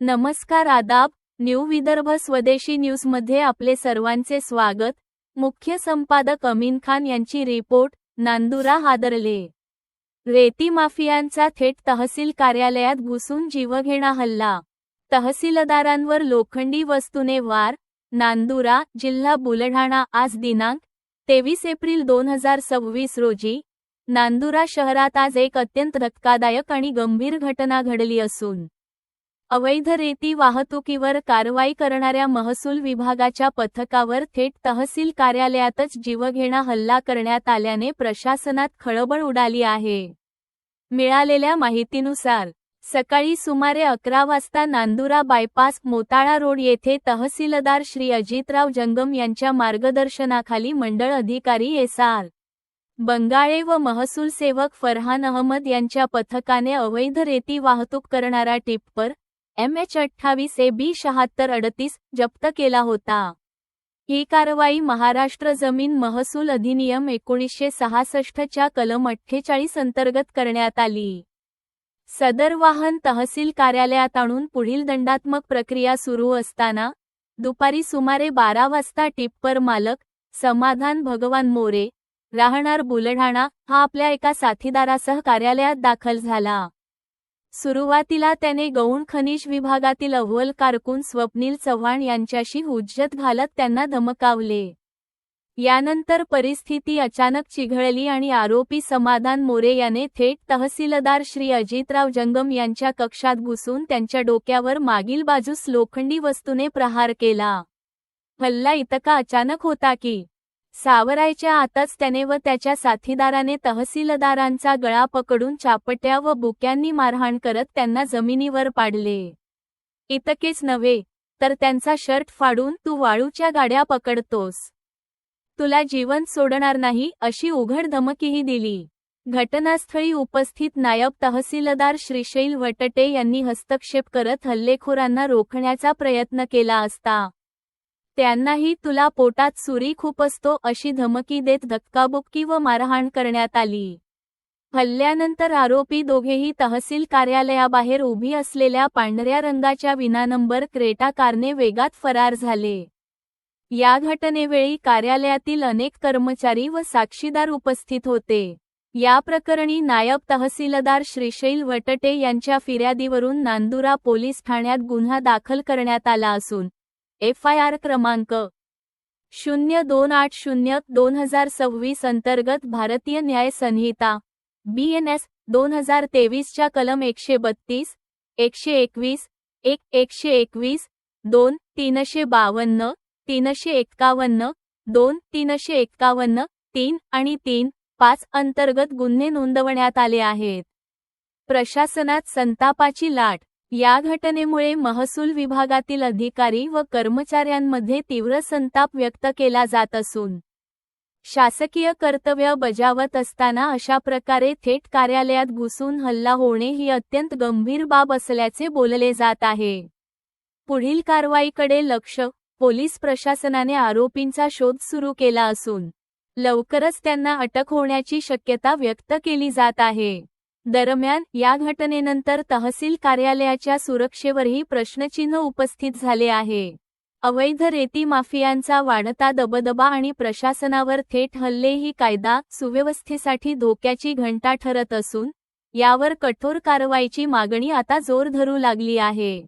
नमस्कार आदाब, न्यू विदर्भ स्वदेशी न्यूजमध्ये आपले सर्वांचे स्वागत। मुख्य संपादक अमीन खान यांची रिपोर्ट। नांदुरा हादरले। रेती माफियांचा थेट तहसील कार्यालयात घुसून जीवघेणा हल्ला। तहसीलदारांवर लोखंडी वस्तूने वार। नांदुरा, जिल्हा बुलढाणा। आज दिनांक 23 एप्रिल 2026 रोजी नांदुरा शहरात आज एक अत्यंत धक्कादायक आणि गंभीर घटना घडली असून अवैध रेती वाहतुकीवर कारवाई करणाऱ्या महसूल विभागाच्या पथकावर थेट तहसील कार्यालयातच जीवघेणा हल्ला करण्यात आल्याने प्रशासनात खळबळ उडाली आहे। मिळालेल्या माहितीनुसार सकाळी सुमारे 11 वाजता नांदुरा बायपास मोताळा रोड येथे तहसीलदार श्री अजितराव जंगम यांच्या मार्गदर्शनाखाली मंडळ अधिकारी एस.आर. बंगाळे व महसूल सेवक फरहान अहमद यांच्या पथकाने अवैध रेती वाहतूक करणारा टिप्पर MH28 AB 7638 जप्त केला होता। ही कारवाई महाराष्ट्र जमीन महसूल अधिनियम 1966 च्या कलम 48 अंतर्गत करण्यात आली। सदर वाहन तहसील कार्यालयात आणून पुढील दंडात्मक प्रक्रिया सुरू असताना दुपारी सुमारे 12 वाजता टिप्पर मालक समाधान भगवान मोरे, राहणार बुलढाणा, हा आपल्या एका साथीदारासह कार्यालयात दाखल झाला। सुरुवातीला त्याने गौण खनिज विभागातील अव्वल कारकून स्वप्नील चव्हाण यांच्याशी हुज्जत घालत त्यांना धमकावले। यानंतर परिस्थिती अचानक चिघळली आणि आरोपी समाधान मोरे याने थेट तहसीलदार श्री अजितराव जंगम यांच्या कक्षात घुसून त्यांच्या डोक्यावर मागील बाजूस लोखंडी वस्तूने प्रहार केला। हल्ला इतका अचानक होता की सावरायच्या आतच त्याने व त्याच्या साथीदाराने तहसीलदारांचा गळा पकडून चापट्या व बुक्यांनी मारहाण करत त्यांना जमिनीवर पाडले। इतकेच नव्हे तर त्यांचा शर्ट फाडून "तू वाळूच्या गाड्या पकडतोस, तुला जीवन सोडणार नाही" अशी उघड धमकीही दिली। घटनास्थळी उपस्थित नायब तहसीलदार श्रीशैल वटटे यांनी हस्तक्षेप करत हल्लेखोरांना रोखण्याचा प्रयत्न केला असता त्यांनाही "तुला पोटात सुरी खुपसतो" अशी धमकी देत धक्काबुक्की व मारहाण करण्यात आली। हल्ल्यानंतर आरोपी दोघेही तहसील कार्यालयाबाहेर उभी असलेल्या पांढऱ्या रंगाच्या विनानंबर क्रेटा कारने वेगात फरार झाले। या घटनेवेळी कार्यालयातील अनेक कर्मचारी व साक्षीदार उपस्थित होते। या प्रकरणी नायब तहसीलदार श्रीशैल वटटे यांच्या फिर्यादीवरून नांदुरा पोलीस ठाण्यात गुन्हा दाखल करण्यात आला असून FIR क्रमांक 0280/2026 अंतर्गत भारतीय न्याय संहिता BNS 2023 च्या कलम 132, 121, 121, 2, 352, 351, 2, 351, 3 आणि 3, 5 अंतर्गत गुन्हे नोंदवण्यात आले आहेत। प्रशासनात संतापाची लाट। या घटनेमुळे महसूल विभागातील अधिकारी व कर्मचाऱ्यांमध्ये तीव्र संताप व्यक्त केला जात असून शासकीय कर्तव्य बजावत असताना अशा प्रकारे थेट कार्यालयात घुसून हल्ला होणे ही अत्यंत गंभीर बाब असल्याचे बोलले जात आहे। पुढील कारवाईकडे लक्ष। पोलीस प्रशासनाने आरोपींचा शोध सुरू केला असून लवकरच त्यांना अटक होण्याची शक्यता व्यक्त केली जात आहे। दरम्यान या घटनेनंतर तहसील कार्यालयाच्या सुरक्षेवरही प्रश्नचिन्ह उपस्थित झाले आहे। अवैध रेती माफियांचा वाढता दबदबा आणि प्रशासनावर थेट हल्ले ही कायदा सुव्यवस्थेसाठी धोक्याची घंटा ठरत असून यावर कठोर कारवाईची मागणी आता जोर धरू लागली आहे।